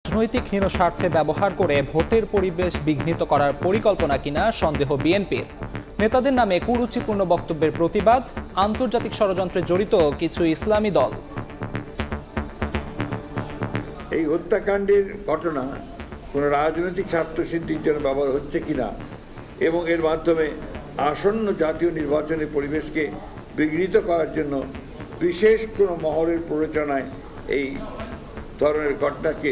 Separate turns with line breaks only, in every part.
রাজনৈতিক হীন স্বার্থে ব্যবহার করে ভোটের পরিবেশ বিঘ্নিত করার পরিকল্পনা কিনা সন্দেহ বিএনপির। নেতাদের নামে কুরুচিপূর্ণ বক্তব্যের প্রতিবাদ, আন্তর্জাতিক ষড়যন্ত্রে জড়িত কিছু ইসলামী দল।
এই হত্যাকাণ্ডের ঘটনা কোনো রাজনৈতিক স্বার্থসিদ্ধির জন্য ব্যবহার হচ্ছে কিনা এবং এর মাধ্যমে আসন্ন জাতীয় নির্বাচনের পরিবেশকে বিঘ্নিত করার জন্য বিশেষ কোনো মহলের প্ররোচনায় এই ধরনের ঘটনাকে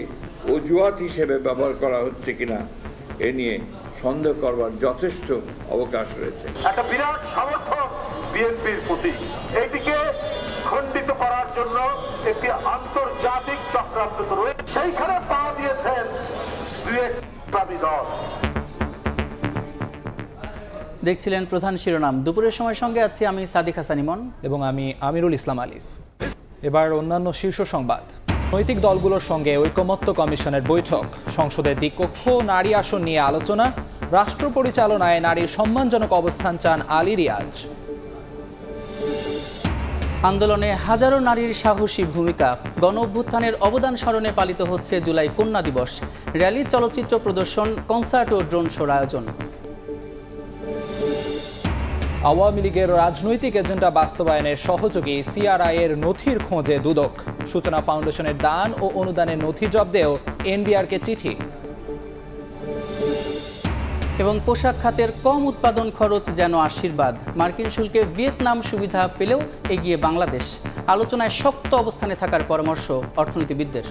অজুহাত হিসেবে ব্যবহার করা হচ্ছে কিনা এ নিয়ে সন্দেহ করবার যথেষ্ট অবকাশ রয়েছে।
একটা বিরাট সমর্থন বিএনপির প্রতি, এইটিকে খণ্ডিত করার জন্য একটি আন্তর্জাতিক চক্রান্ত রয়েছে, সেইখানে পা দিয়েছেন ইসলামী দল।
দেখছিলেন প্রধান শিরোনাম। দুপুরের সময় সঙ্গে আছি আমি সাদিক হাসান ইমন
এবং আমি আমিরুল ইসলাম আলিফ। এবার অন্যান্য শীর্ষ সংবাদ। রাজনৈতিক দলগুলোর সঙ্গে ঐকমত্য কমিশনের বৈঠক, সংসদের দ্বিকক্ষ নারী আসন নিয়ে আলোচনা, রাষ্ট্র পরিচালনায় নারীর সম্মানজনক অবস্থান চান আলী রিয়াজ।
আন্দোলনে হাজারো নারীর সাহসী ভূমিকা, গণ অভ্যুত্থানের অবদান স্মরণে পালিত হচ্ছে জুলাই কন্যা দিবস। র্যালি, চলচ্চিত্র প্রদর্শন, কনসার্ট ও ড্রোন শোর আয়োজন।
আওয়ামী লীগের রাজনৈতিক এজেন্ডা বাস্তবায়নের সহযোগী সিআরআই-এর নথির খোঁজে দুদক। সূচনা ফাউন্ডেশনের দান ও অনুদানের নথি জব্দেও এনবিআরকে চিঠি।
এবং পোশাক খাতের কম উৎপাদন খরচ যেন আশীর্বাদ, মার্কিন শুল্কে ভিয়েতনাম সুবিধা পেলেও এগিয়ে বাংলাদেশ। আলোচনায় শক্ত অবস্থানে থাকার পরামর্শ অর্থনীতিবিদদের।